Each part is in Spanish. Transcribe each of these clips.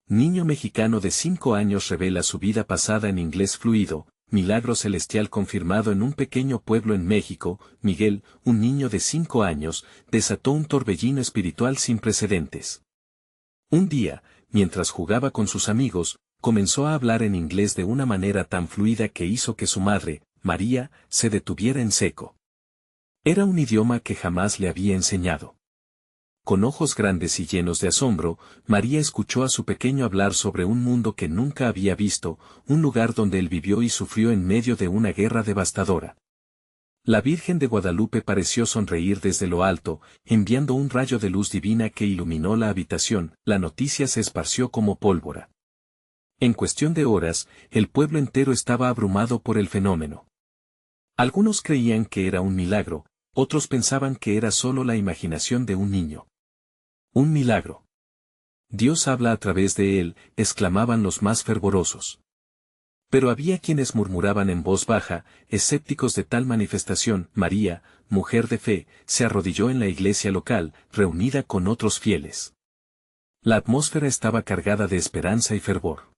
Niño mexicano de 5 años revela su vida pasada en inglés fluido. Milagro celestial confirmado en un pequeño pueblo en México. Miguel, un niño de 5 años, desató un torbellino espiritual sin precedentes. Un día, mientras jugaba con sus amigos, comenzó a hablar en inglés de una manera tan fluida que hizo que su madre, María, se detuviera en seco. Era un idioma que jamás le había enseñado. Con ojos grandes y llenos de asombro, María escuchó a su pequeño hablar sobre un mundo que nunca había visto, un lugar donde él vivió y sufrió en medio de una guerra devastadora. La Virgen de Guadalupe pareció sonreír desde lo alto, enviando un rayo de luz divina que iluminó la habitación. La noticia se esparció como pólvora. En cuestión de horas, el pueblo entero estaba abrumado por el fenómeno. Algunos creían que era un milagro, otros pensaban que era solo la imaginación de un niño. Un milagro. Dios habla a través de él, exclamaban los más fervorosos. Pero había quienes murmuraban en voz baja, escépticos de tal manifestación. María, mujer de fe, se arrodilló en la iglesia local, reunida con otros fieles. La atmósfera estaba cargada de esperanza y fervor.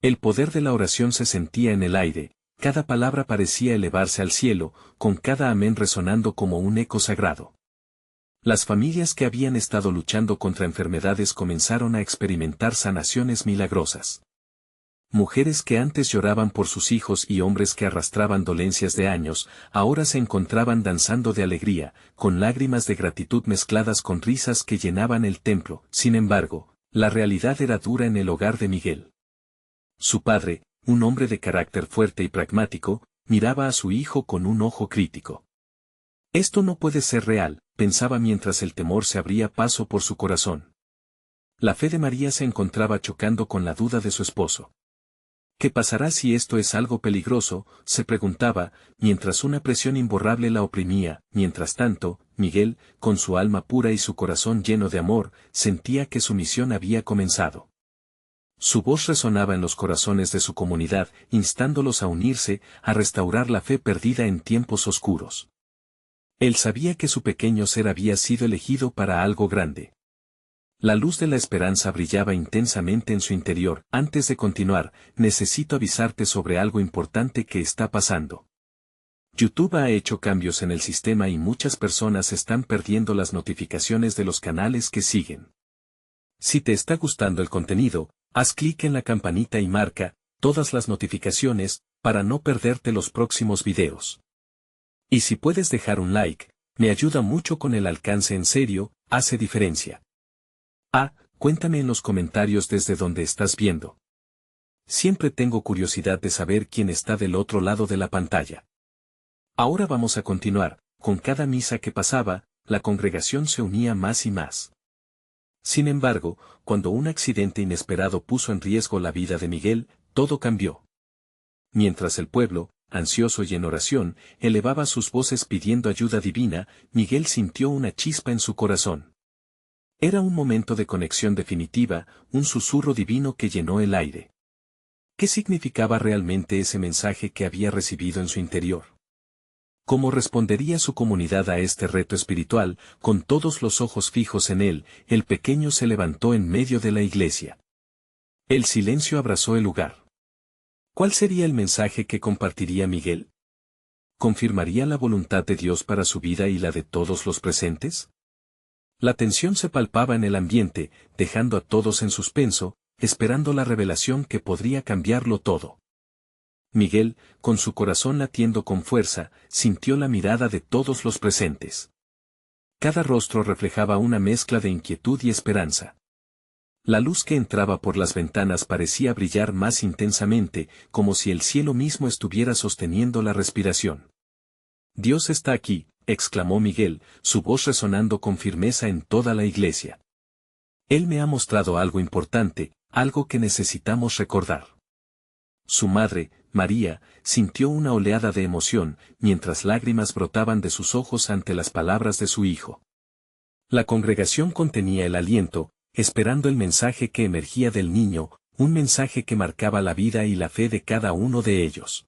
El poder de la oración se sentía en el aire, cada palabra parecía elevarse al cielo, con cada amén resonando como un eco sagrado. Las familias que habían estado luchando contra enfermedades comenzaron a experimentar sanaciones milagrosas. Mujeres que antes lloraban por sus hijos y hombres que arrastraban dolencias de años, ahora se encontraban danzando de alegría, con lágrimas de gratitud mezcladas con risas que llenaban el templo. Sin embargo, la realidad era dura en el hogar de Miguel. Su padre, un hombre de carácter fuerte y pragmático, miraba a su hijo con un ojo crítico. Esto no puede ser real, pensaba mientras el temor se abría paso por su corazón. La fe de María se encontraba chocando con la duda de su esposo. ¿Qué pasará si esto es algo peligroso?, se preguntaba, mientras una presión imborrable la oprimía. Mientras tanto, Miguel, con su alma pura y su corazón lleno de amor, sentía que su misión había comenzado. Su voz resonaba en los corazones de su comunidad, instándolos a unirse, a restaurar la fe perdida en tiempos oscuros. Él sabía que su pequeño ser había sido elegido para algo grande. La luz de la esperanza brillaba intensamente en su interior. Antes de continuar, necesito avisarte sobre algo importante que está pasando. YouTube ha hecho cambios en el sistema y muchas personas están perdiendo las notificaciones de los canales que siguen. Si te está gustando el contenido, haz clic en la campanita y marca todas las notificaciones para no perderte los próximos videos. Y si puedes dejar un like, me ayuda mucho con el alcance. En serio, hace diferencia. Cuéntame en los comentarios desde donde estás viendo. Siempre tengo curiosidad de saber quién está del otro lado de la pantalla. Ahora vamos a continuar. Con cada misa que pasaba, la congregación se unía más y más. Sin embargo, cuando un accidente inesperado puso en riesgo la vida de Miguel, todo cambió. Mientras el pueblo, ansioso y en oración, elevaba sus voces pidiendo ayuda divina, Miguel sintió una chispa en su corazón. Era un momento de conexión definitiva, un susurro divino que llenó el aire. ¿Qué significaba realmente ese mensaje que había recibido en su interior? ¿Cómo respondería su comunidad a este reto espiritual? Con todos los ojos fijos en él, el pequeño se levantó en medio de la iglesia. El silencio abrazó el lugar. ¿Cuál sería el mensaje que compartiría Miguel? ¿Confirmaría la voluntad de Dios para su vida y la de todos los presentes? La tensión se palpaba en el ambiente, dejando a todos en suspenso, esperando la revelación que podría cambiarlo todo. Miguel, con su corazón latiendo con fuerza, sintió la mirada de todos los presentes. Cada rostro reflejaba una mezcla de inquietud y esperanza. La luz que entraba por las ventanas parecía brillar más intensamente, como si el cielo mismo estuviera sosteniendo la respiración. «Dios está aquí», exclamó Miguel, su voz resonando con firmeza en toda la iglesia. «Él me ha mostrado algo importante, algo que necesitamos recordar». Su madre, María, sintió una oleada de emoción, mientras lágrimas brotaban de sus ojos ante las palabras de su hijo. La congregación contenía el aliento, esperando el mensaje que emergía del niño, un mensaje que marcaba la vida y la fe de cada uno de ellos.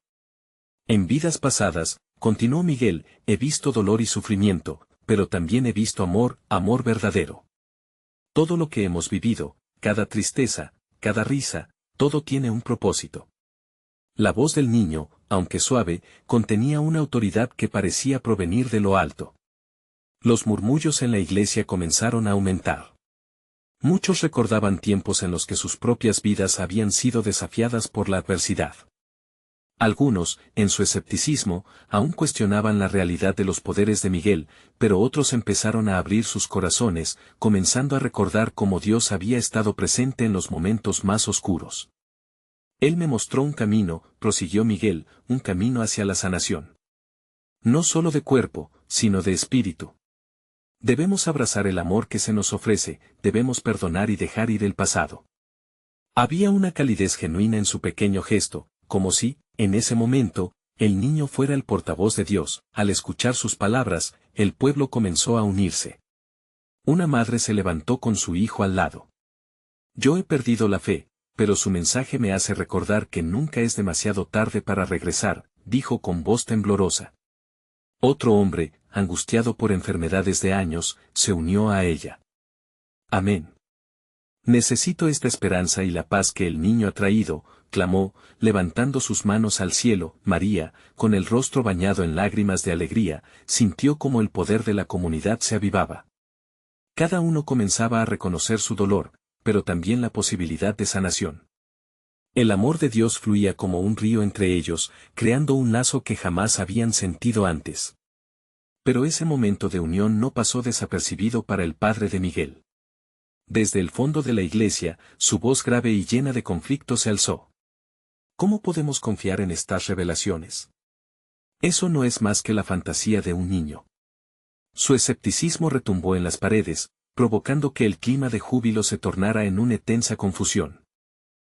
«En vidas pasadas», continuó Miguel, «he visto dolor y sufrimiento, pero también he visto amor, amor verdadero. Todo lo que hemos vivido, cada tristeza, cada risa, todo tiene un propósito. La voz del niño, aunque suave, contenía una autoridad que parecía provenir de lo alto. Los murmullos en la iglesia comenzaron a aumentar. Muchos recordaban tiempos en los que sus propias vidas habían sido desafiadas por la adversidad. Algunos, en su escepticismo, aún cuestionaban la realidad de los poderes de Miguel, pero otros empezaron a abrir sus corazones, comenzando a recordar cómo Dios había estado presente en los momentos más oscuros. Él me mostró un camino, prosiguió Miguel, un camino hacia la sanación. No solo de cuerpo, sino de espíritu. Debemos abrazar el amor que se nos ofrece, debemos perdonar y dejar ir el pasado. Había una calidez genuina en su pequeño gesto, como si, en ese momento, el niño fuera el portavoz de Dios. Al escuchar sus palabras, el pueblo comenzó a unirse. Una madre se levantó con su hijo al lado. Yo he perdido la fe, pero su mensaje me hace recordar que nunca es demasiado tarde para regresar, dijo con voz temblorosa. Otro hombre, angustiado por enfermedades de años, se unió a ella. Amén. Necesito esta esperanza y la paz que el niño ha traído, clamó, levantando sus manos al cielo. María, con el rostro bañado en lágrimas de alegría, sintió como el poder de la comunidad se avivaba. Cada uno comenzaba a reconocer su dolor, pero también la posibilidad de sanación. El amor de Dios fluía como un río entre ellos, creando un lazo que jamás habían sentido antes. Pero ese momento de unión no pasó desapercibido para el padre de Miguel. Desde el fondo de la iglesia, su voz grave y llena de conflicto se alzó. ¿Cómo podemos confiar en estas revelaciones? Eso no es más que la fantasía de un niño. Su escepticismo retumbó en las paredes, provocando que el clima de júbilo se tornara en una tensa confusión.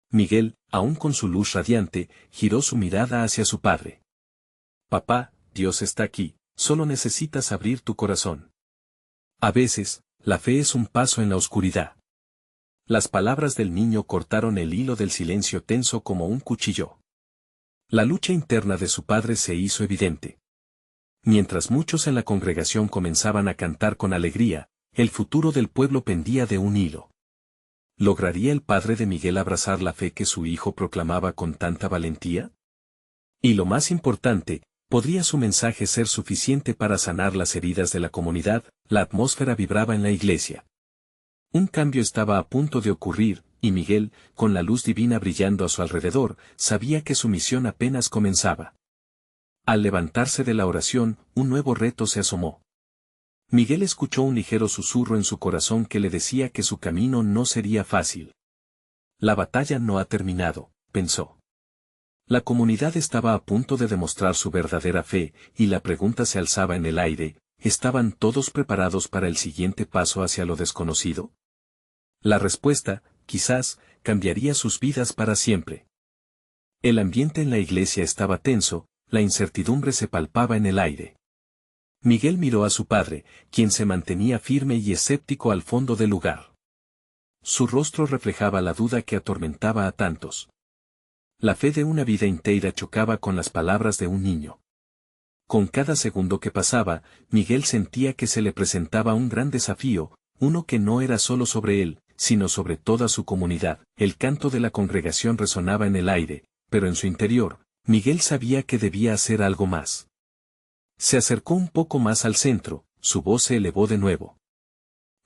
Miguel, aún con su luz radiante, giró su mirada hacia su padre. Papá, Dios está aquí, solo necesitas abrir tu corazón. A veces, la fe es un paso en la oscuridad. Las palabras del niño cortaron el hilo del silencio tenso como un cuchillo. La lucha interna de su padre se hizo evidente. Mientras muchos en la congregación comenzaban a cantar con alegría, el futuro del pueblo pendía de un hilo. ¿Lograría el padre de Miguel abrazar la fe que su hijo proclamaba con tanta valentía? Y lo más importante, ¿podría su mensaje ser suficiente para sanar las heridas de la comunidad? La atmósfera vibraba en la iglesia. Un cambio estaba a punto de ocurrir, y Miguel, con la luz divina brillando a su alrededor, sabía que su misión apenas comenzaba. Al levantarse de la oración, un nuevo reto se asomó. Miguel escuchó un ligero susurro en su corazón que le decía que su camino no sería fácil. La batalla no ha terminado, pensó. La comunidad estaba a punto de demostrar su verdadera fe, y la pregunta se alzaba en el aire, ¿estaban todos preparados para el siguiente paso hacia lo desconocido? La respuesta, quizás, cambiaría sus vidas para siempre. El ambiente en la iglesia estaba tenso, la incertidumbre se palpaba en el aire. Miguel miró a su padre, quien se mantenía firme y escéptico al fondo del lugar. Su rostro reflejaba la duda que atormentaba a tantos. La fe de una vida entera chocaba con las palabras de un niño. Con cada segundo que pasaba, Miguel sentía que se le presentaba un gran desafío, uno que no era solo sobre él, sino sobre toda su comunidad. El canto de la congregación resonaba en el aire, pero en su interior, Miguel sabía que debía hacer algo más. Se acercó un poco más al centro, su voz se elevó de nuevo.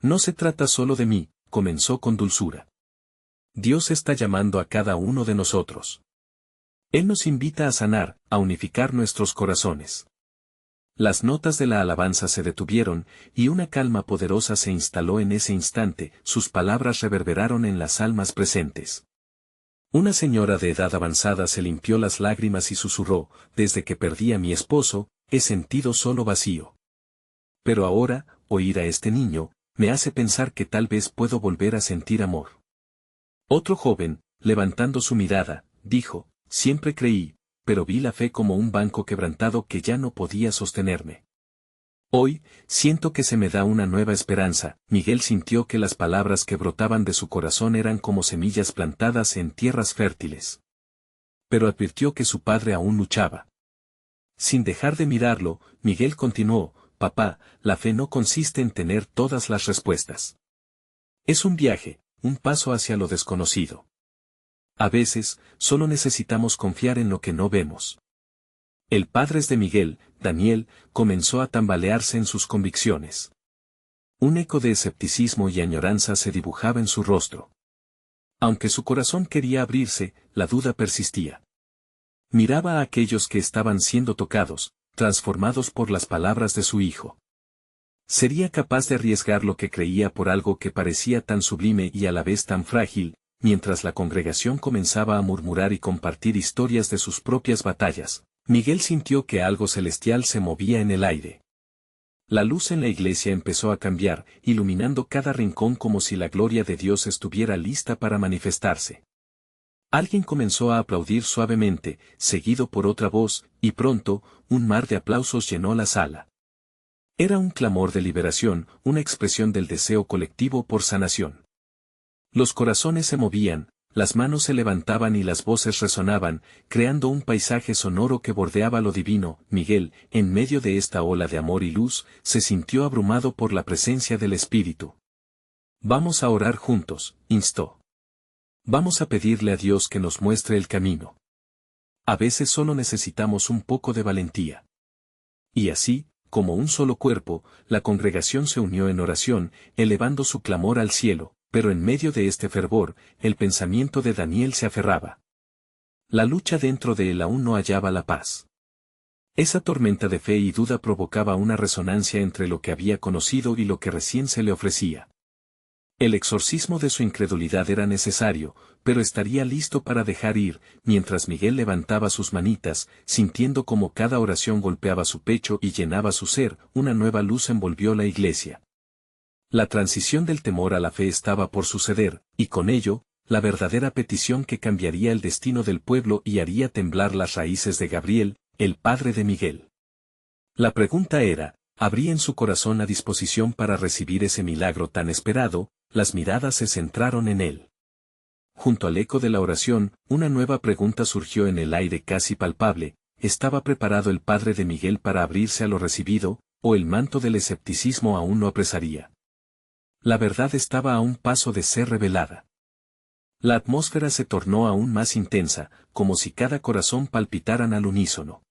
No se trata solo de mí, comenzó con dulzura. Dios está llamando a cada uno de nosotros. Él nos invita a sanar, a unificar nuestros corazones. Las notas de la alabanza se detuvieron, y una calma poderosa se instaló en ese instante. Sus palabras reverberaron en las almas presentes. Una señora de edad avanzada se limpió las lágrimas y susurró, desde que perdí a mi esposo, he sentido solo vacío. Pero ahora, oír a este niño, me hace pensar que tal vez puedo volver a sentir amor. Otro joven, levantando su mirada, dijo, siempre creí, pero vi la fe como un banco quebrantado que ya no podía sostenerme. Hoy, siento que se me da una nueva esperanza. Miguel sintió que las palabras que brotaban de su corazón eran como semillas plantadas en tierras fértiles. Pero advirtió que su padre aún luchaba. Sin dejar de mirarlo, Miguel continuó, papá, la fe no consiste en tener todas las respuestas. Es un viaje, un paso hacia lo desconocido. A veces, solo necesitamos confiar en lo que no vemos. El padre de Miguel, Daniel, comenzó a tambalearse en sus convicciones. Un eco de escepticismo y añoranza se dibujaba en su rostro. Aunque su corazón quería abrirse, la duda persistía. Miraba a aquellos que estaban siendo tocados, transformados por las palabras de su hijo. ¿Sería capaz de arriesgar lo que creía por algo que parecía tan sublime y a la vez tan frágil? Mientras la congregación comenzaba a murmurar y compartir historias de sus propias batallas, Miguel sintió que algo celestial se movía en el aire. La luz en la iglesia empezó a cambiar, iluminando cada rincón como si la gloria de Dios estuviera lista para manifestarse. Alguien comenzó a aplaudir suavemente, seguido por otra voz, y pronto, un mar de aplausos llenó la sala. Era un clamor de liberación, una expresión del deseo colectivo por sanación. Los corazones se movían, las manos se levantaban y las voces resonaban, creando un paisaje sonoro que bordeaba lo divino. Miguel, en medio de esta ola de amor y luz, se sintió abrumado por la presencia del Espíritu. Vamos a orar juntos, instó. Vamos a pedirle a Dios que nos muestre el camino. A veces solo necesitamos un poco de valentía. Y así, como un solo cuerpo, la congregación se unió en oración, elevando su clamor al cielo, pero en medio de este fervor, el pensamiento de Daniel se aferraba. La lucha dentro de él aún no hallaba la paz. Esa tormenta de fe y duda provocaba una resonancia entre lo que había conocido y lo que recién se le ofrecía. El exorcismo de su incredulidad era necesario, pero estaría listo para dejar ir, mientras Miguel levantaba sus manitas, sintiendo como cada oración golpeaba su pecho y llenaba su ser. Una nueva luz envolvió la iglesia. La transición del temor a la fe estaba por suceder, y con ello, la verdadera petición que cambiaría el destino del pueblo y haría temblar las raíces de Gabriel, el padre de Miguel. La pregunta era, ¿habría en su corazón la disposición para recibir ese milagro tan esperado? Las miradas se centraron en él. Junto al eco de la oración, una nueva pregunta surgió en el aire casi palpable: ¿estaba preparado el padre de Miguel para abrirse a lo recibido, o el manto del escepticismo aún lo apresaría? La verdad estaba a un paso de ser revelada. La atmósfera se tornó aún más intensa, como si cada corazón palpitaran al unísono.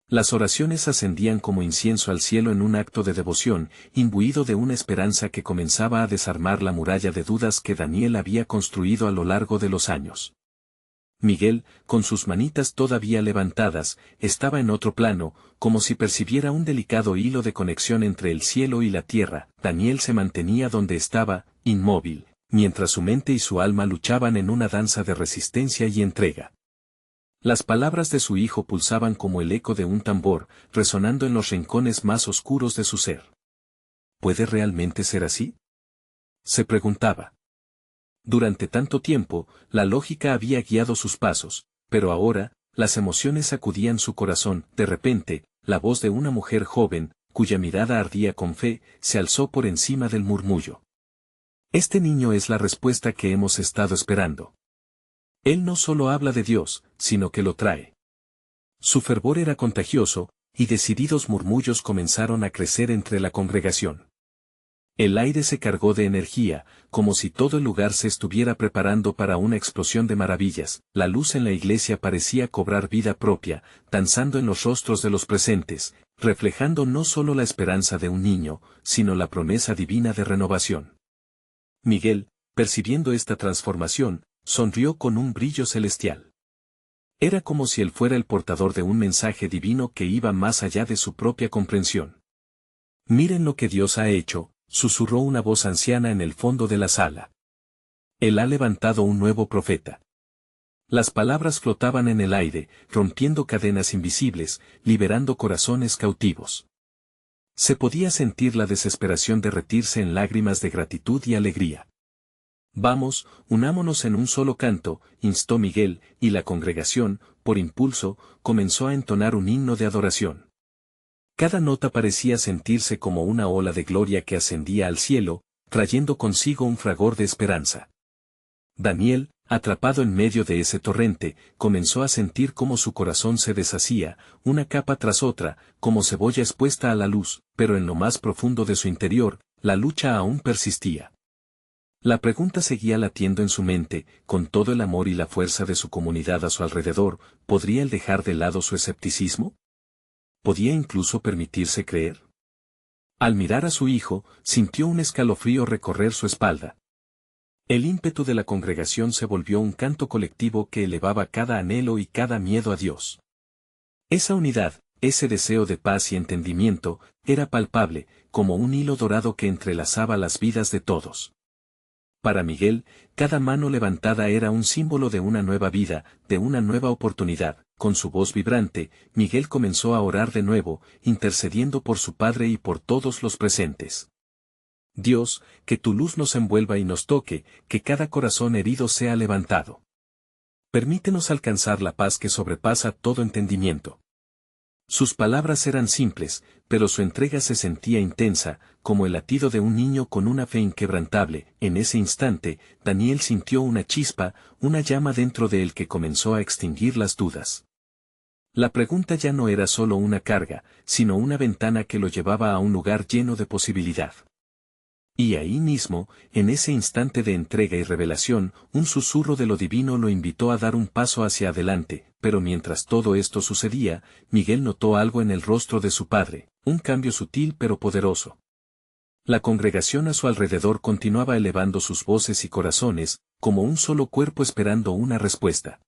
Las oraciones ascendían como incienso al cielo en un acto de devoción, imbuido de una esperanza que comenzaba a desarmar la muralla de dudas que Daniel había construido a lo largo de los años. Miguel, con sus manitas todavía levantadas, estaba en otro plano, como si percibiera un delicado hilo de conexión entre el cielo y la tierra. Daniel se mantenía donde estaba, inmóvil, mientras su mente y su alma luchaban en una danza de resistencia y entrega. Las palabras de su hijo pulsaban como el eco de un tambor, resonando en los rincones más oscuros de su ser. ¿Puede realmente ser así?, se preguntaba. Durante tanto tiempo, la lógica había guiado sus pasos, pero ahora, las emociones sacudían su corazón. De repente, la voz de una mujer joven, cuya mirada ardía con fe, se alzó por encima del murmullo. Este niño es la respuesta que hemos estado esperando. Él no solo habla de Dios, sino que lo trae. Su fervor era contagioso, y decididos murmullos comenzaron a crecer entre la congregación. El aire se cargó de energía, como si todo el lugar se estuviera preparando para una explosión de maravillas. La luz en la iglesia parecía cobrar vida propia, danzando en los rostros de los presentes, reflejando no solo la esperanza de un niño, sino la promesa divina de renovación. Miguel, percibiendo esta transformación, sonrió con un brillo celestial. Era como si él fuera el portador de un mensaje divino que iba más allá de su propia comprensión. «Miren lo que Dios ha hecho», susurró una voz anciana en el fondo de la sala. «Él ha levantado un nuevo profeta». Las palabras flotaban en el aire, rompiendo cadenas invisibles, liberando corazones cautivos. Se podía sentir la desesperación derretirse en lágrimas de gratitud y alegría. «Vamos, unámonos en un solo canto», instó Miguel, y la congregación, por impulso, comenzó a entonar un himno de adoración. Cada nota parecía sentirse como una ola de gloria que ascendía al cielo, trayendo consigo un fragor de esperanza. Daniel, atrapado en medio de ese torrente, comenzó a sentir cómo su corazón se deshacía, una capa tras otra, como cebolla expuesta a la luz, pero en lo más profundo de su interior, la lucha aún persistía. La pregunta seguía latiendo en su mente, con todo el amor y la fuerza de su comunidad a su alrededor, ¿podría él dejar de lado su escepticismo? ¿Podía incluso permitirse creer? Al mirar a su hijo, sintió un escalofrío recorrer su espalda. El ímpetu de la congregación se volvió un canto colectivo que elevaba cada anhelo y cada miedo a Dios. Esa unidad, ese deseo de paz y entendimiento, era palpable, como un hilo dorado que entrelazaba las vidas de todos. Para Miguel, cada mano levantada era un símbolo de una nueva vida, de una nueva oportunidad. Con su voz vibrante, Miguel comenzó a orar de nuevo, intercediendo por su padre y por todos los presentes. Dios, que tu luz nos envuelva y nos toque, que cada corazón herido sea levantado. Permítenos alcanzar la paz que sobrepasa todo entendimiento. Sus palabras eran simples, pero su entrega se sentía intensa, como el latido de un niño con una fe inquebrantable. En ese instante, Daniel sintió una chispa, una llama dentro de él que comenzó a extinguir las dudas. La pregunta ya no era solo una carga, sino una ventana que lo llevaba a un lugar lleno de posibilidad. Y ahí mismo, en ese instante de entrega y revelación, un susurro de lo divino lo invitó a dar un paso hacia adelante, pero mientras todo esto sucedía, Miguel notó algo en el rostro de su padre, un cambio sutil pero poderoso. La congregación a su alrededor continuaba elevando sus voces y corazones, como un solo cuerpo esperando una respuesta.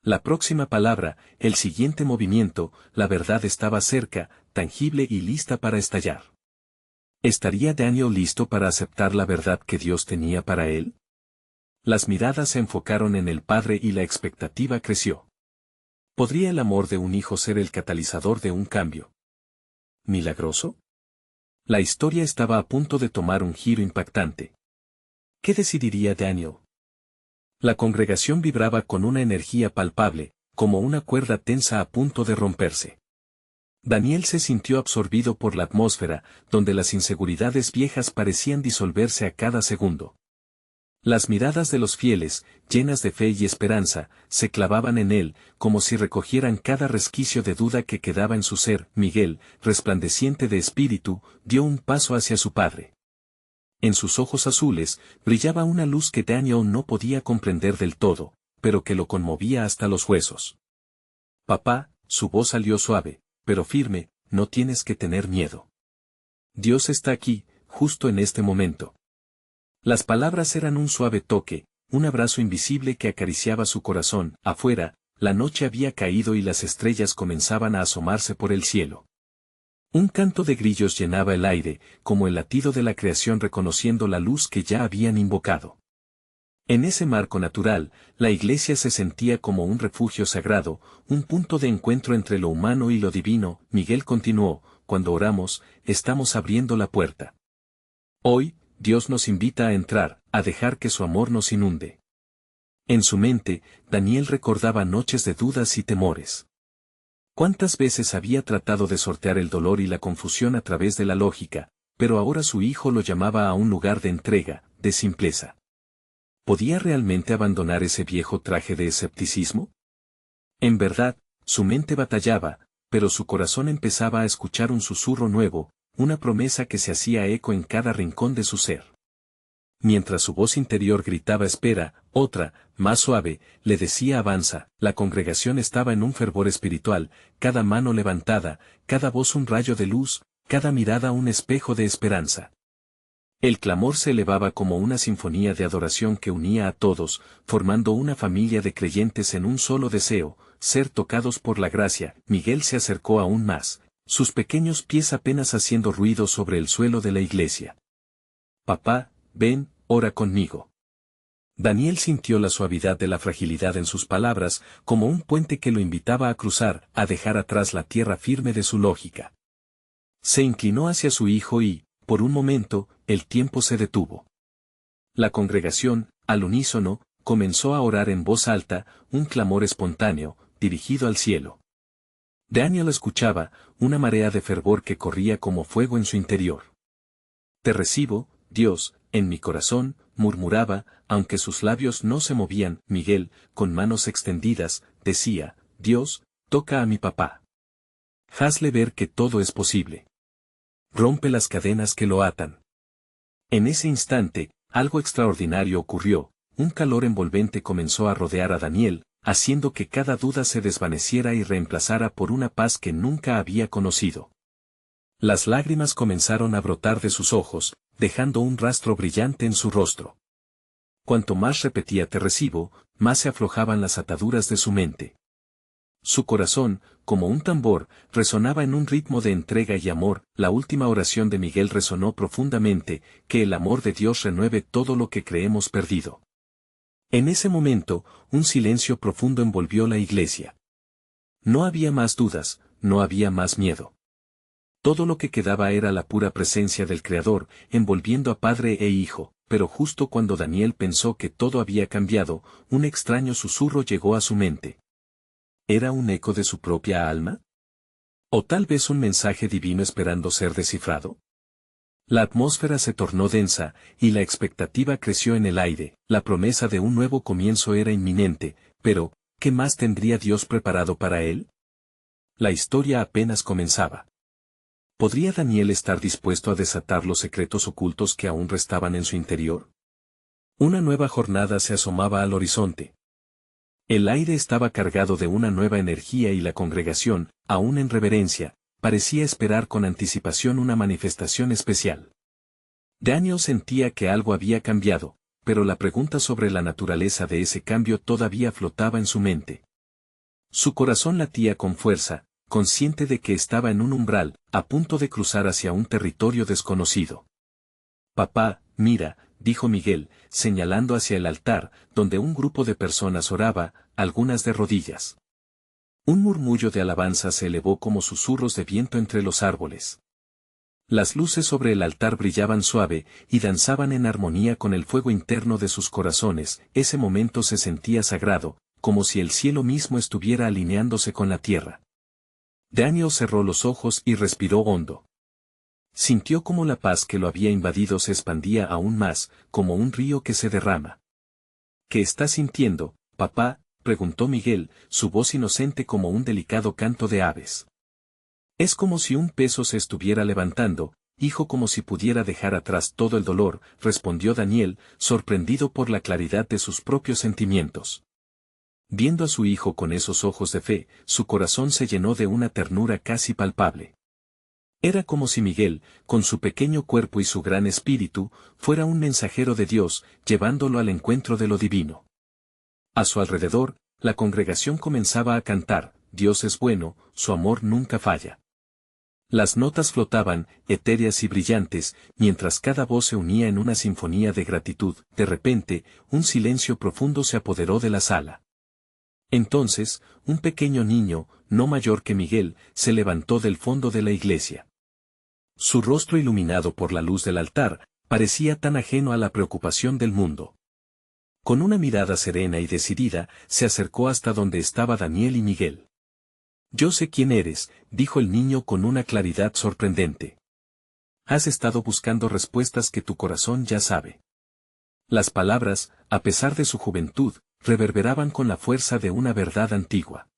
La próxima palabra, el siguiente movimiento, la verdad estaba cerca, tangible y lista para estallar. ¿Estaría Daniel listo para aceptar la verdad que Dios tenía para él? Las miradas se enfocaron en el padre y la expectativa creció. ¿Podría el amor de un hijo ser el catalizador de un cambio milagroso? La historia estaba a punto de tomar un giro impactante. ¿Qué decidiría Daniel? La congregación vibraba con una energía palpable, como una cuerda tensa a punto de romperse. Daniel se sintió absorbido por la atmósfera, donde las inseguridades viejas parecían disolverse a cada segundo. Las miradas de los fieles, llenas de fe y esperanza, se clavaban en él, como si recogieran cada resquicio de duda que quedaba en su ser. Miguel, resplandeciente de espíritu, dio un paso hacia su padre. En sus ojos azules, brillaba una luz que Daniel no podía comprender del todo, pero que lo conmovía hasta los huesos. Papá, su voz salió suave, pero firme, no tienes que tener miedo. Dios está aquí, justo en este momento. Las palabras eran un suave toque, un abrazo invisible que acariciaba su corazón. Afuera, la noche había caído y las estrellas comenzaban a asomarse por el cielo. Un canto de grillos llenaba el aire, como el latido de la creación reconociendo la luz que ya habían invocado. En ese marco natural, la iglesia se sentía como un refugio sagrado, un punto de encuentro entre lo humano y lo divino. Miguel continuó, cuando oramos, estamos abriendo la puerta. Hoy, Dios nos invita a entrar, a dejar que su amor nos inunde. En su mente, Daniel recordaba noches de dudas y temores. ¿Cuántas veces había tratado de sortear el dolor y la confusión a través de la lógica, pero ahora su hijo lo llamaba a un lugar de entrega, de simpleza? ¿Podía realmente abandonar ese viejo traje de escepticismo? En verdad, su mente batallaba, pero su corazón empezaba a escuchar un susurro nuevo, una promesa que se hacía eco en cada rincón de su ser. Mientras su voz interior gritaba espera, otra, más suave, le decía avanza. La congregación estaba en un fervor espiritual, cada mano levantada, cada voz un rayo de luz, cada mirada un espejo de esperanza. El clamor se elevaba como una sinfonía de adoración que unía a todos, formando una familia de creyentes en un solo deseo, ser tocados por la gracia. Miguel se acercó aún más, sus pequeños pies apenas haciendo ruido sobre el suelo de la iglesia. Papá, ven, ora conmigo. Daniel sintió la suavidad de la fragilidad en sus palabras, como un puente que lo invitaba a cruzar, a dejar atrás la tierra firme de su lógica. Se inclinó hacia su hijo y, por un momento, el tiempo se detuvo. La congregación, al unísono, comenzó a orar en voz alta, un clamor espontáneo, dirigido al cielo. Daniel escuchaba, una marea de fervor que corría como fuego en su interior. Te recibo, Dios, en mi corazón, murmuraba, aunque sus labios no se movían. Miguel, con manos extendidas, decía, Dios, toca a mi papá. Hazle ver que todo es posible. Rompe las cadenas que lo atan. En ese instante, algo extraordinario ocurrió, un calor envolvente comenzó a rodear a Daniel, haciendo que cada duda se desvaneciera y reemplazara por una paz que nunca había conocido. Las lágrimas comenzaron a brotar de sus ojos, dejando un rastro brillante en su rostro. Cuanto más repetía te recibo, más se aflojaban las ataduras de su mente. Su corazón, como un tambor, resonaba en un ritmo de entrega y amor. La última oración de Miguel resonó profundamente, que el amor de Dios renueve todo lo que creemos perdido. En ese momento, un silencio profundo envolvió la iglesia. No había más dudas, no había más miedo. Todo lo que quedaba era la pura presencia del Creador, envolviendo a padre e hijo, pero justo cuando Daniel pensó que todo había cambiado, un extraño susurro llegó a su mente. ¿Era un eco de su propia alma? ¿O tal vez un mensaje divino esperando ser descifrado? La atmósfera se tornó densa, y la expectativa creció en el aire. La promesa de un nuevo comienzo era inminente, pero, ¿qué más tendría Dios preparado para él? La historia apenas comenzaba. ¿Podría Daniel estar dispuesto a desatar los secretos ocultos que aún restaban en su interior? Una nueva jornada se asomaba al horizonte. El aire estaba cargado de una nueva energía y la congregación, aún en reverencia, parecía esperar con anticipación una manifestación especial. Daniel sentía que algo había cambiado, pero la pregunta sobre la naturaleza de ese cambio todavía flotaba en su mente. Su corazón latía con fuerza, consciente de que estaba en un umbral, a punto de cruzar hacia un territorio desconocido. Papá, mira, dijo Miguel, señalando hacia el altar, donde un grupo de personas oraba, algunas de rodillas. Un murmullo de alabanza se elevó como susurros de viento entre los árboles. Las luces sobre el altar brillaban suave, y danzaban en armonía con el fuego interno de sus corazones. Ese momento se sentía sagrado, como si el cielo mismo estuviera alineándose con la tierra. Daniel cerró los ojos y respiró hondo. Sintió como la paz que lo había invadido se expandía aún más, como un río que se derrama. ¿Qué estás sintiendo, papá?, preguntó Miguel, su voz inocente como un delicado canto de aves. Es como si un peso se estuviera levantando, hijo, como si pudiera dejar atrás todo el dolor, respondió Daniel, sorprendido por la claridad de sus propios sentimientos. Viendo a su hijo con esos ojos de fe, su corazón se llenó de una ternura casi palpable. Era como si Miguel, con su pequeño cuerpo y su gran espíritu, fuera un mensajero de Dios, llevándolo al encuentro de lo divino. A su alrededor, la congregación comenzaba a cantar, Dios es bueno, su amor nunca falla. Las notas flotaban, etéreas y brillantes, mientras cada voz se unía en una sinfonía de gratitud. De repente, un silencio profundo se apoderó de la sala. Entonces, un pequeño niño, no mayor que Miguel, se levantó del fondo de la iglesia. Su rostro iluminado por la luz del altar, parecía tan ajeno a la preocupación del mundo. Con una mirada serena y decidida, se acercó hasta donde estaba Daniel y Miguel. Yo sé quién eres, dijo el niño con una claridad sorprendente. Has estado buscando respuestas que tu corazón ya sabe. Las palabras, a pesar de su juventud, reverberaban con la fuerza de una verdad antigua.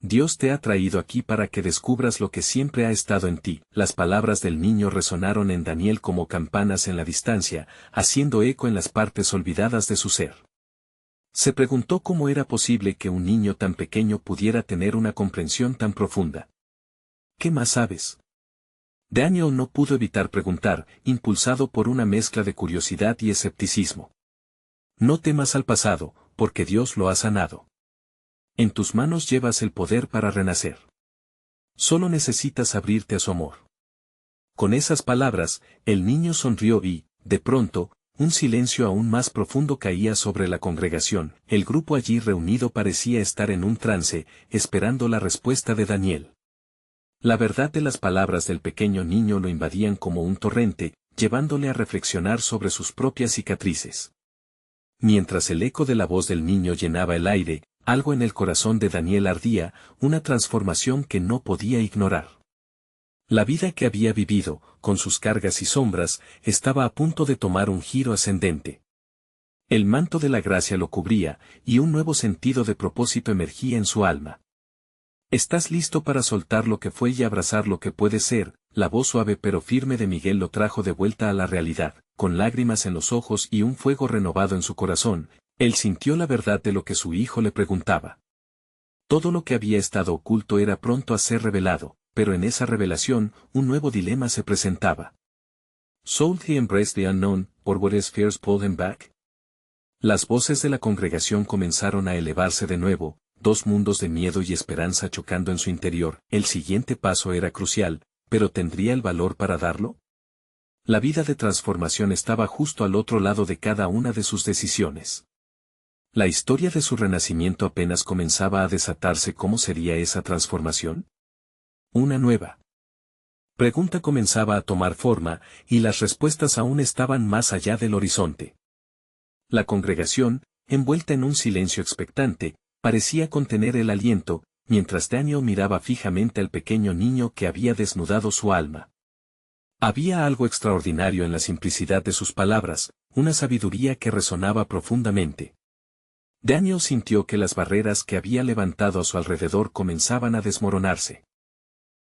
Dios te ha traído aquí para que descubras lo que siempre ha estado en ti. Las palabras del niño resonaron en Daniel como campanas en la distancia, haciendo eco en las partes olvidadas de su ser. Se preguntó cómo era posible que un niño tan pequeño pudiera tener una comprensión tan profunda. ¿Qué más sabes? Daniel no pudo evitar preguntar, impulsado por una mezcla de curiosidad y escepticismo. No temas al pasado, porque Dios lo ha sanado. En tus manos llevas el poder para renacer. Solo necesitas abrirte a su amor. Con esas palabras, el niño sonrió y, de pronto, un silencio aún más profundo caía sobre la congregación. El grupo allí reunido parecía estar en un trance, esperando la respuesta de Daniel. La verdad de las palabras del pequeño niño lo invadían como un torrente, llevándole a reflexionar sobre sus propias cicatrices. Mientras el eco de la voz del niño llenaba el aire, algo en el corazón de Daniel ardía, una transformación que no podía ignorar. La vida que había vivido, con sus cargas y sombras, estaba a punto de tomar un giro ascendente. El manto de la gracia lo cubría, y un nuevo sentido de propósito emergía en su alma. ¿Estás listo para soltar lo que fue y abrazar lo que puede ser? La voz suave pero firme de Miguel lo trajo de vuelta a la realidad, con lágrimas en los ojos y un fuego renovado en su corazón. Él sintió la verdad de lo que su hijo le preguntaba. Todo lo que había estado oculto era pronto a ser revelado, pero en esa revelación, un nuevo dilema se presentaba. ¿Should he embrace the unknown, or would his fears pull him back? Las voces de la congregación comenzaron a elevarse de nuevo, dos mundos de miedo y esperanza chocando en su interior. El siguiente paso era crucial, pero ¿tendría el valor para darlo? La vida de transformación estaba justo al otro lado de cada una de sus decisiones. La historia de su renacimiento apenas comenzaba a desatarse. ¿Cómo sería esa transformación? Una nueva pregunta comenzaba a tomar forma, y las respuestas aún estaban más allá del horizonte. La congregación, envuelta en un silencio expectante, parecía contener el aliento, mientras Daniel miraba fijamente al pequeño niño que había desnudado su alma. Había algo extraordinario en la simplicidad de sus palabras, una sabiduría que resonaba profundamente. Daniel sintió que las barreras que había levantado a su alrededor comenzaban a desmoronarse.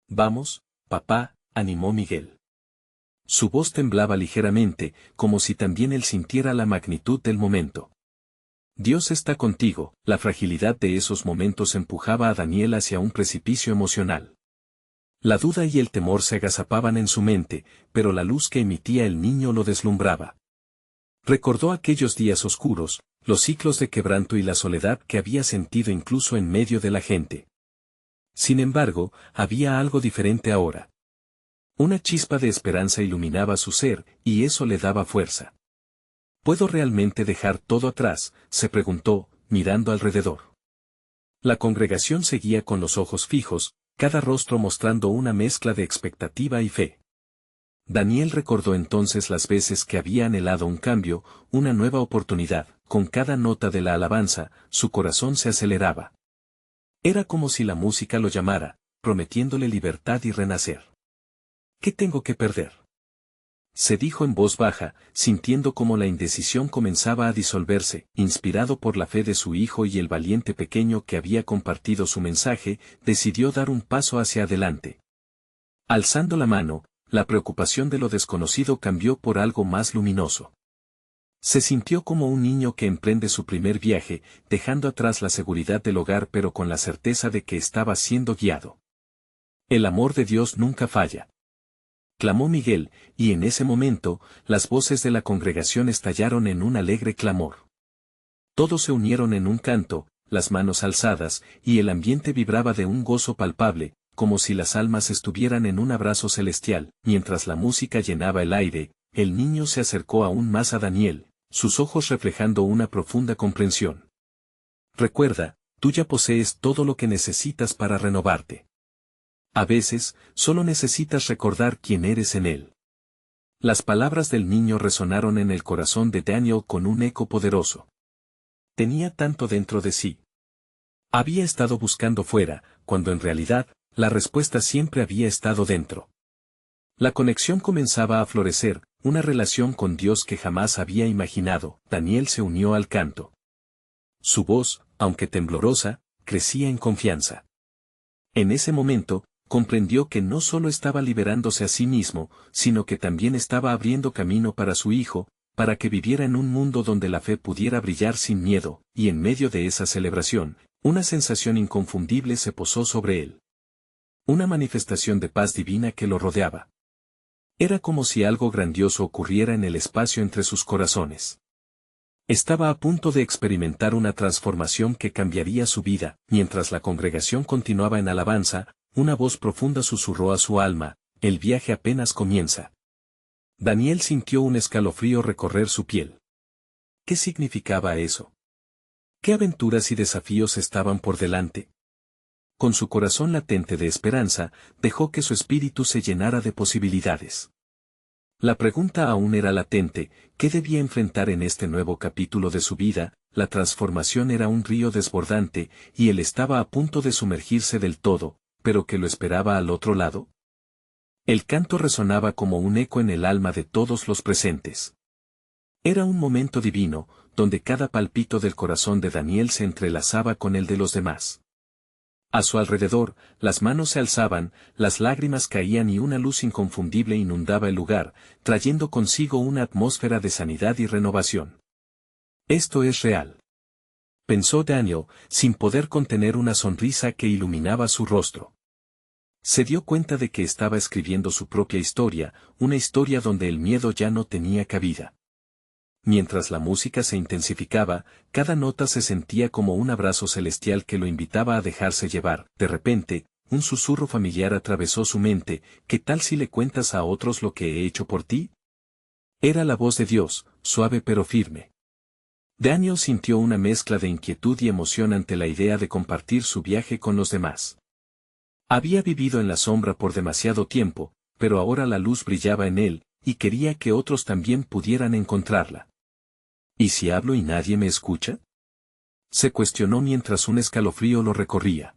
«Vamos, papá», animó Miguel. Su voz temblaba ligeramente, como si también él sintiera la magnitud del momento. Dios está contigo. La fragilidad de esos momentos empujaba a Daniel hacia un precipicio emocional. La duda y el temor se agazapaban en su mente, pero la luz que emitía el niño lo deslumbraba. Recordó aquellos días oscuros, los ciclos de quebranto y la soledad que había sentido incluso en medio de la gente. Sin embargo, había algo diferente ahora. Una chispa de esperanza iluminaba su ser, y eso le daba fuerza. ¿Puedo realmente dejar todo atrás?, se preguntó, mirando alrededor. La congregación seguía con los ojos fijos, cada rostro mostrando una mezcla de expectativa y fe. Daniel recordó entonces las veces que había anhelado un cambio, una nueva oportunidad. Con cada nota de la alabanza, su corazón se aceleraba. Era como si la música lo llamara, prometiéndole libertad y renacer. ¿Qué tengo que perder?, se dijo en voz baja, sintiendo cómo la indecisión comenzaba a disolverse. Inspirado por la fe de su hijo y el valiente pequeño que había compartido su mensaje, decidió dar un paso hacia adelante. Alzando la mano, la preocupación de lo desconocido cambió por algo más luminoso. Se sintió como un niño que emprende su primer viaje, dejando atrás la seguridad del hogar pero con la certeza de que estaba siendo guiado. El amor de Dios nunca falla, clamó Miguel, y en ese momento, las voces de la congregación estallaron en un alegre clamor. Todos se unieron en un canto, las manos alzadas, y el ambiente vibraba de un gozo palpable, como si las almas estuvieran en un abrazo celestial. Mientras la música llenaba el aire, el niño se acercó aún más a Daniel, sus ojos reflejando una profunda comprensión. Recuerda, tú ya posees todo lo que necesitas para renovarte. A veces, solo necesitas recordar quién eres en él. Las palabras del niño resonaron en el corazón de Daniel con un eco poderoso. Tenía tanto dentro de sí. Había estado buscando fuera, cuando en realidad, la respuesta siempre había estado dentro. La conexión comenzaba a florecer, una relación con Dios que jamás había imaginado. Daniel se unió al canto. Su voz, aunque temblorosa, crecía en confianza. En ese momento, comprendió que no solo estaba liberándose a sí mismo, sino que también estaba abriendo camino para su hijo, para que viviera en un mundo donde la fe pudiera brillar sin miedo, y en medio de esa celebración, una sensación inconfundible se posó sobre él. Una manifestación de paz divina que lo rodeaba. Era como si algo grandioso ocurriera en el espacio entre sus corazones. Estaba a punto de experimentar una transformación que cambiaría su vida. Mientras la congregación continuaba en alabanza, una voz profunda susurró a su alma: el viaje apenas comienza. Daniel sintió un escalofrío recorrer su piel. ¿Qué significaba eso? ¿Qué aventuras y desafíos estaban por delante? Con su corazón latente de esperanza, dejó que su espíritu se llenara de posibilidades. La pregunta aún era latente: ¿qué debía enfrentar en este nuevo capítulo de su vida? La transformación era un río desbordante, y él estaba a punto de sumergirse del todo, pero ¿qué lo esperaba al otro lado? El canto resonaba como un eco en el alma de todos los presentes. Era un momento divino, donde cada palpito del corazón de Daniel se entrelazaba con el de los demás. A su alrededor, las manos se alzaban, las lágrimas caían y una luz inconfundible inundaba el lugar, trayendo consigo una atmósfera de sanidad y renovación. Esto es real, pensó Daniel, sin poder contener una sonrisa que iluminaba su rostro. Se dio cuenta de que estaba escribiendo su propia historia, una historia donde el miedo ya no tenía cabida. Mientras la música se intensificaba, cada nota se sentía como un abrazo celestial que lo invitaba a dejarse llevar. De repente, un susurro familiar atravesó su mente: ¿qué tal si le cuentas a otros lo que he hecho por ti? Era la voz de Dios, suave pero firme. Daniel sintió una mezcla de inquietud y emoción ante la idea de compartir su viaje con los demás. Había vivido en la sombra por demasiado tiempo, pero ahora la luz brillaba en él, y quería que otros también pudieran encontrarla. ¿Y si hablo y nadie me escucha?, se cuestionó mientras un escalofrío lo recorría.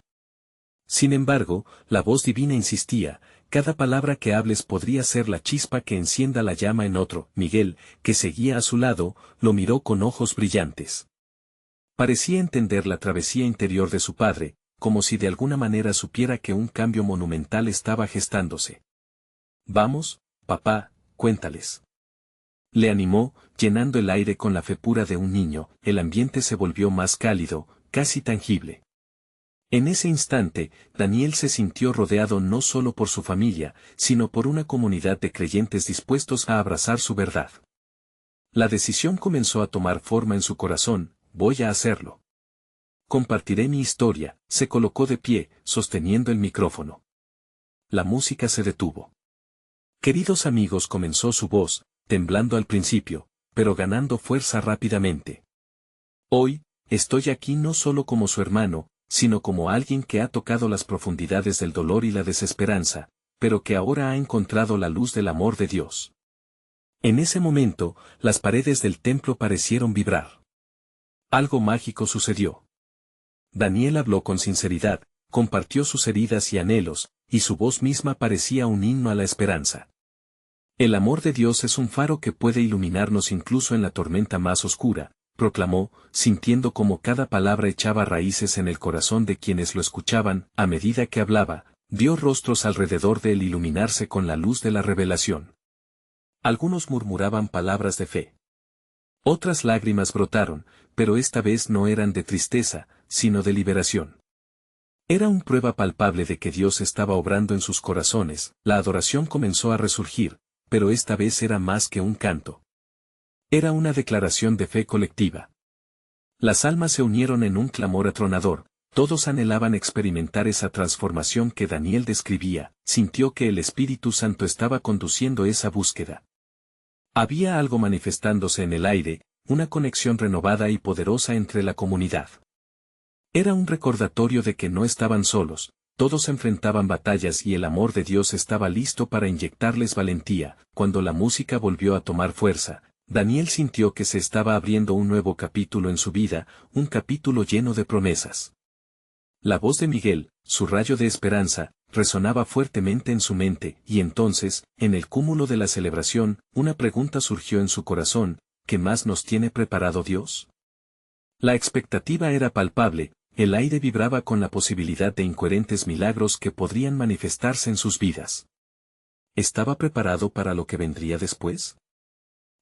Sin embargo, la voz divina insistía: cada palabra que hables podría ser la chispa que encienda la llama en otro. Miguel, que seguía a su lado, lo miró con ojos brillantes. Parecía entender la travesía interior de su padre, como si de alguna manera supiera que un cambio monumental estaba gestándose. Vamos, papá, cuéntales. Le animó, llenando el aire con la fe pura de un niño. El ambiente se volvió más cálido, casi tangible. En ese instante, Daniel se sintió rodeado no solo por su familia, sino por una comunidad de creyentes dispuestos a abrazar su verdad. La decisión comenzó a tomar forma en su corazón: voy a hacerlo. Compartiré mi historia. Se colocó de pie, sosteniendo el micrófono. La música se detuvo. Queridos amigos, comenzó su voz, temblando al principio, pero ganando fuerza rápidamente. Hoy, estoy aquí no solo como su hermano, sino como alguien que ha tocado las profundidades del dolor y la desesperanza, pero que ahora ha encontrado la luz del amor de Dios. En ese momento, las paredes del templo parecieron vibrar. Algo mágico sucedió. Daniel habló con sinceridad, compartió sus heridas y anhelos, y su voz misma parecía un himno a la esperanza. El amor de Dios es un faro que puede iluminarnos incluso en la tormenta más oscura, proclamó, sintiendo como cada palabra echaba raíces en el corazón de quienes lo escuchaban. A medida que hablaba, vio rostros alrededor de él iluminarse con la luz de la revelación. Algunos murmuraban palabras de fe. Otras lágrimas brotaron, pero esta vez no eran de tristeza, sino de liberación. Era una prueba palpable de que Dios estaba obrando en sus corazones. La adoración comenzó a resurgir, pero esta vez era más que un canto. Era una declaración de fe colectiva. Las almas se unieron en un clamor atronador. Todos anhelaban experimentar esa transformación que Daniel describía. Sintió que el Espíritu Santo estaba conduciendo esa búsqueda. Había algo manifestándose en el aire, una conexión renovada y poderosa entre la comunidad. Era un recordatorio de que no estaban solos. Todos enfrentaban batallas y el amor de Dios estaba listo para inyectarles valentía. Cuando la música volvió a tomar fuerza, Daniel sintió que se estaba abriendo un nuevo capítulo en su vida, un capítulo lleno de promesas. La voz de Miguel, su rayo de esperanza, resonaba fuertemente en su mente, y entonces, en el cúmulo de la celebración, una pregunta surgió en su corazón: ¿qué más nos tiene preparado Dios? La expectativa era palpable. El aire vibraba con la posibilidad de incoherentes milagros que podrían manifestarse en sus vidas. ¿Estaba preparado para lo que vendría después?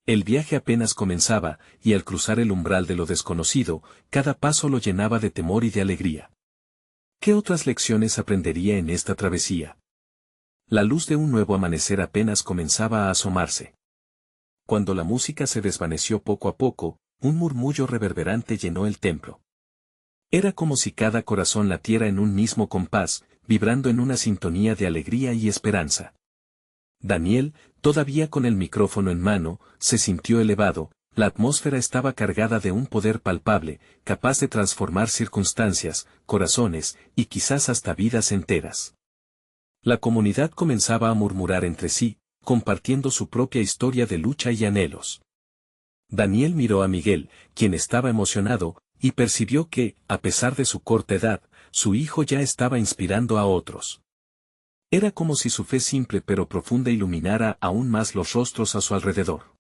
El viaje apenas comenzaba, y al cruzar el umbral de lo desconocido, cada paso lo llenaba de temor y de alegría. ¿Qué otras lecciones aprendería en esta travesía? La luz de un nuevo amanecer apenas comenzaba a asomarse. Cuando la música se desvaneció poco a poco, un murmullo reverberante llenó el templo. Era como si cada corazón latiera en un mismo compás, vibrando en una sintonía de alegría y esperanza. Daniel, todavía con el micrófono en mano, se sintió elevado. La atmósfera estaba cargada de un poder palpable, capaz de transformar circunstancias, corazones, y quizás hasta vidas enteras. La comunidad comenzaba a murmurar entre sí, compartiendo su propia historia de lucha y anhelos. Daniel miró a Miguel, quien estaba emocionado, y percibió que, a pesar de su corta edad, su hijo ya estaba inspirando a otros. Era como si su fe simple pero profunda iluminara aún más los rostros a su alrededor.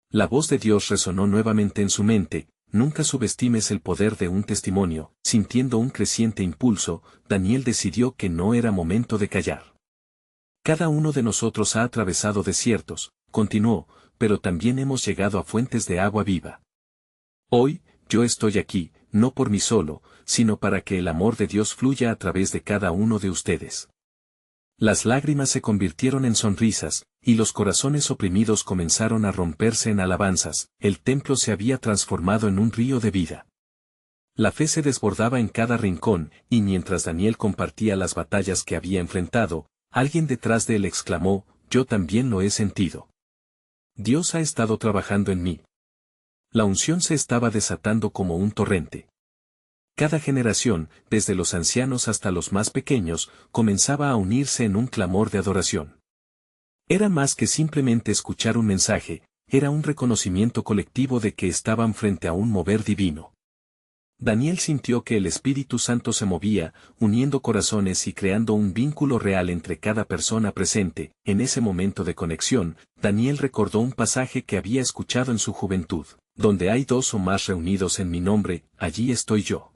La voz de Dios resonó nuevamente en su mente: nunca subestimes el poder de un testimonio. sintiendo un creciente impulso, Daniel decidió que no era momento de callar. Cada uno de nosotros ha atravesado desiertos, continuó, pero también hemos llegado a fuentes de agua viva. Hoy, yo estoy aquí, no por mí solo, sino para que el amor de Dios fluya a través de cada uno de ustedes. Las lágrimas se convirtieron en sonrisas, y los corazones oprimidos comenzaron a romperse en alabanzas. El templo se había transformado en un río de vida. La fe se desbordaba en cada rincón, y mientras Daniel compartía las batallas que había enfrentado, alguien detrás de él exclamó: yo también lo he sentido. Dios ha estado trabajando en mí. La unción se estaba desatando como un torrente. Cada generación, desde los ancianos hasta los más pequeños, comenzaba a unirse en un clamor de adoración. Era más que simplemente escuchar un mensaje, era un reconocimiento colectivo de que estaban frente a un mover divino. Daniel sintió que el Espíritu Santo se movía, uniendo corazones y creando un vínculo real entre cada persona presente. En ese momento de conexión, Daniel recordó un pasaje que había escuchado en su juventud: donde hay dos o más reunidos en mi nombre, allí estoy yo.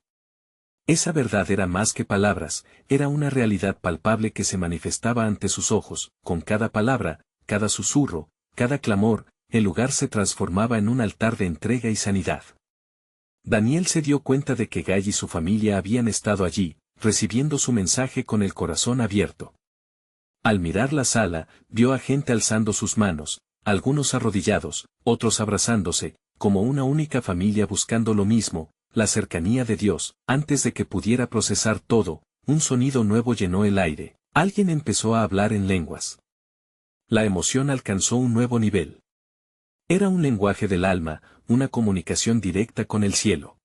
Esa verdad era más que palabras, era una realidad palpable que se manifestaba ante sus ojos. Con cada palabra, cada susurro, cada clamor, el lugar se transformaba en un altar de entrega y sanidad. Daniel se dio cuenta de que Gay y su familia habían estado allí, recibiendo su mensaje con el corazón abierto. Al mirar la sala, vio a gente alzando sus manos, algunos arrodillados, otros abrazándose, como una única familia buscando lo mismo: la cercanía de Dios. Antes de que pudiera procesar todo, un sonido nuevo llenó el aire. Alguien empezó a hablar en lenguas. La emoción alcanzó un nuevo nivel. Era un lenguaje del alma, una comunicación directa con el cielo.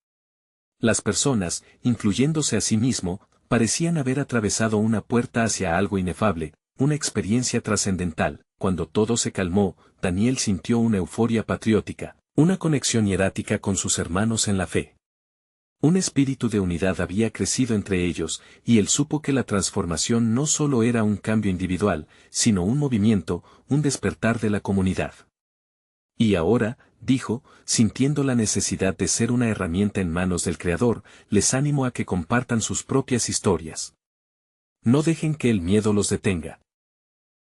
Las personas, incluyéndose a sí mismo, parecían haber atravesado una puerta hacia algo inefable, una experiencia trascendental. Cuando todo se calmó, Daniel sintió una euforia patriótica, una conexión hierática con sus hermanos en la fe. Un espíritu de unidad había crecido entre ellos, y él supo que la transformación no solo era un cambio individual, sino un movimiento, un despertar de la comunidad. Y ahora, dijo, sintiendo la necesidad de ser una herramienta en manos del Creador, les animo a que compartan sus propias historias. No dejen que el miedo los detenga.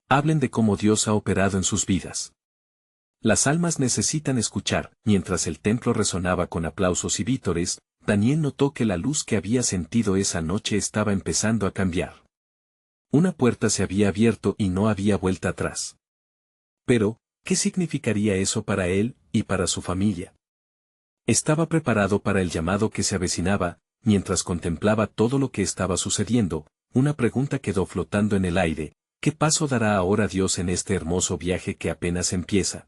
Hablen de cómo Dios ha operado en sus vidas. Las almas necesitan escuchar. Mientras el templo resonaba con aplausos y vítores, Daniel notó que la luz que había sentido esa noche estaba empezando a cambiar. Una puerta se había abierto y no había vuelta atrás. Pero, ¿qué significaría eso para él y para su familia? Estaba preparado para el llamado que se avecinaba. Mientras contemplaba todo lo que estaba sucediendo, una pregunta quedó flotando en el aire: ¿qué paso dará ahora Dios en este hermoso viaje que apenas empieza?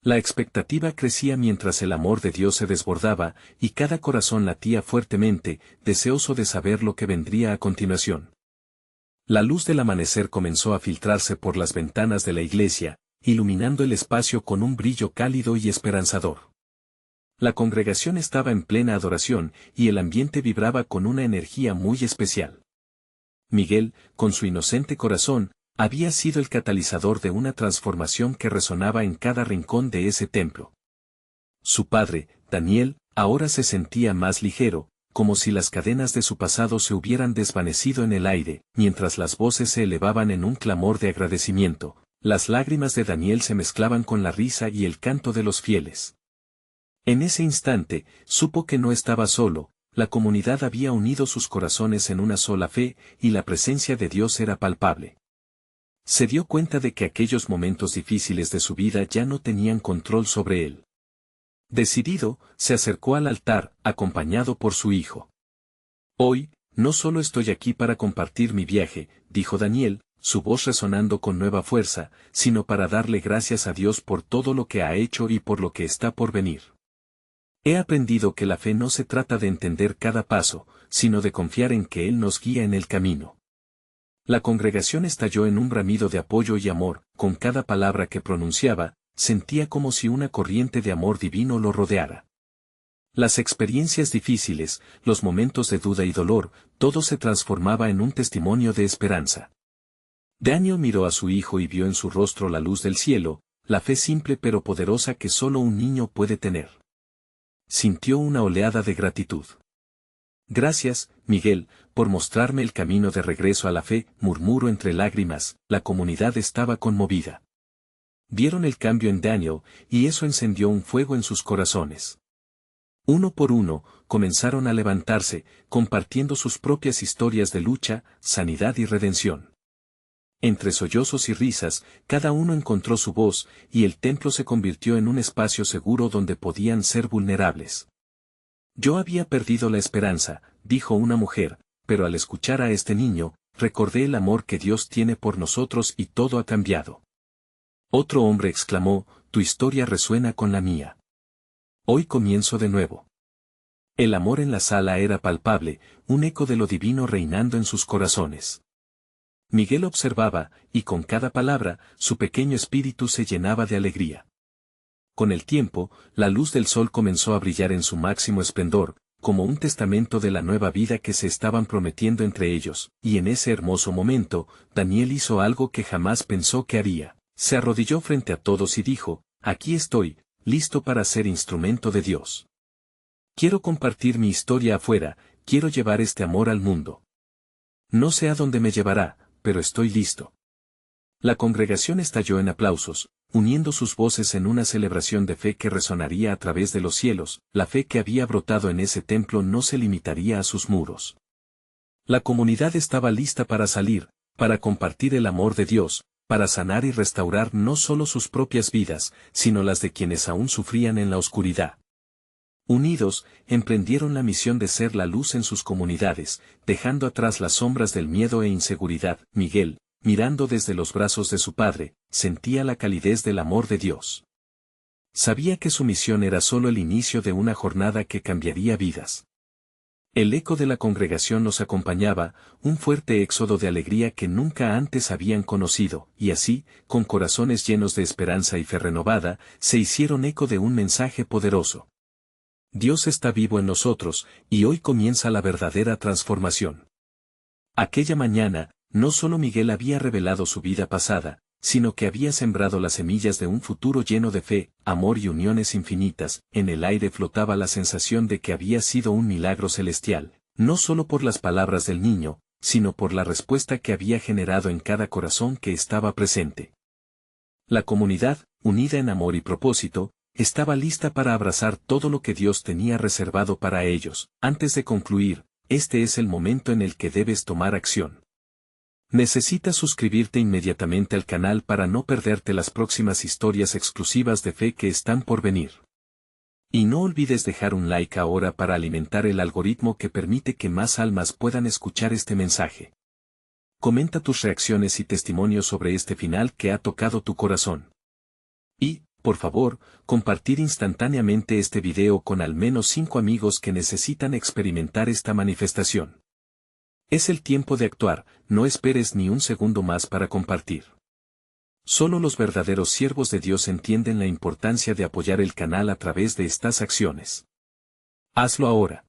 La expectativa crecía mientras el amor de Dios se desbordaba, y cada corazón latía fuertemente, deseoso de saber lo que vendría a continuación. La luz del amanecer comenzó a filtrarse por las ventanas de la iglesia, iluminando el espacio con un brillo cálido y esperanzador. La congregación estaba en plena adoración, y el ambiente vibraba con una energía muy especial. Miguel, con su inocente corazón, había sido el catalizador de una transformación que resonaba en cada rincón de ese templo. Su padre, Daniel, ahora se sentía más ligero, como si las cadenas de su pasado se hubieran desvanecido en el aire. Mientras las voces se elevaban en un clamor de agradecimiento, las lágrimas de Daniel se mezclaban con la risa y el canto de los fieles. En ese instante, supo que no estaba solo. La comunidad había unido sus corazones en una sola fe, y la presencia de Dios era palpable. Se dio cuenta de que aquellos momentos difíciles de su vida ya no tenían control sobre él. Decidido, se acercó al altar, acompañado por su hijo. Hoy, no solo estoy aquí para compartir mi viaje, dijo Daniel, su voz resonando con nueva fuerza, sino para darle gracias a Dios por todo lo que ha hecho y por lo que está por venir. He aprendido que la fe no se trata de entender cada paso, sino de confiar en que Él nos guía en el camino. La congregación estalló en un bramido de apoyo y amor. Con cada palabra que pronunciaba, sentía como si una corriente de amor divino lo rodeara. Las experiencias difíciles, los momentos de duda y dolor, todo se transformaba en un testimonio de esperanza. Daniel miró a su hijo y vio en su rostro la luz del cielo, la fe simple pero poderosa que solo un niño puede tener. Sintió una oleada de gratitud. Gracias, Miguel, por mostrarme el camino de regreso a la fe, murmuró entre lágrimas. La comunidad estaba conmovida. Vieron el cambio en Daniel, y eso encendió un fuego en sus corazones. Uno por uno, comenzaron a levantarse, compartiendo sus propias historias de lucha, sanidad y redención. Entre sollozos y risas, cada uno encontró su voz, y el templo se convirtió en un espacio seguro donde podían ser vulnerables. Yo había perdido la esperanza, dijo una mujer, pero al escuchar a este niño, recordé el amor que Dios tiene por nosotros y todo ha cambiado. Otro hombre exclamó, tu historia resuena con la mía. Hoy comienzo de nuevo. El amor en la sala era palpable, un eco de lo divino reinando en sus corazones. Miguel observaba, y con cada palabra, su pequeño espíritu se llenaba de alegría. Con el tiempo, la luz del sol comenzó a brillar en su máximo esplendor, como un testamento de la nueva vida que se estaban prometiendo entre ellos, y en ese hermoso momento, Daniel hizo algo que jamás pensó que haría. Se arrodilló frente a todos y dijo, aquí estoy, listo para ser instrumento de Dios. Quiero compartir mi historia afuera, quiero llevar este amor al mundo. No sé a dónde me llevará, pero estoy listo. La congregación estalló en aplausos, uniendo sus voces en una celebración de fe que resonaría a través de los cielos. La fe que había brotado en ese templo no se limitaría a sus muros. La comunidad estaba lista para salir, para compartir el amor de Dios, para sanar y restaurar no solo sus propias vidas, sino las de quienes aún sufrían en la oscuridad. Unidos, emprendieron la misión de ser la luz en sus comunidades, dejando atrás las sombras del miedo e inseguridad. Miguel, mirando desde los brazos de su padre, sentía la calidez del amor de Dios. Sabía que su misión era solo el inicio de una jornada que cambiaría vidas. El eco de la congregación los acompañaba, un fuerte éxodo de alegría que nunca antes habían conocido, y así, con corazones llenos de esperanza y fe renovada, se hicieron eco de un mensaje poderoso. Dios está vivo en nosotros, y hoy comienza la verdadera transformación. Aquella mañana, no solo Miguel había revelado su vida pasada, sino que había sembrado las semillas de un futuro lleno de fe, amor y uniones infinitas. En el aire flotaba la sensación de que había sido un milagro celestial, no solo por las palabras del niño, sino por la respuesta que había generado en cada corazón que estaba presente. La comunidad, unida en amor y propósito, estaba lista para abrazar todo lo que Dios tenía reservado para ellos. Antes de concluir, este es el momento en el que debes tomar acción. Necesitas suscribirte inmediatamente al canal para no perderte las próximas historias exclusivas de fe que están por venir. Y no olvides dejar un like ahora para alimentar el algoritmo que permite que más almas puedan escuchar este mensaje. Comenta tus reacciones y testimonios sobre este final que ha tocado tu corazón. Y, por favor, compartir instantáneamente este video con al menos 5 amigos que necesitan experimentar esta manifestación. Es el tiempo de actuar, no esperes ni un segundo más para compartir. Solo los verdaderos siervos de Dios entienden la importancia de apoyar el canal a través de estas acciones. Hazlo ahora.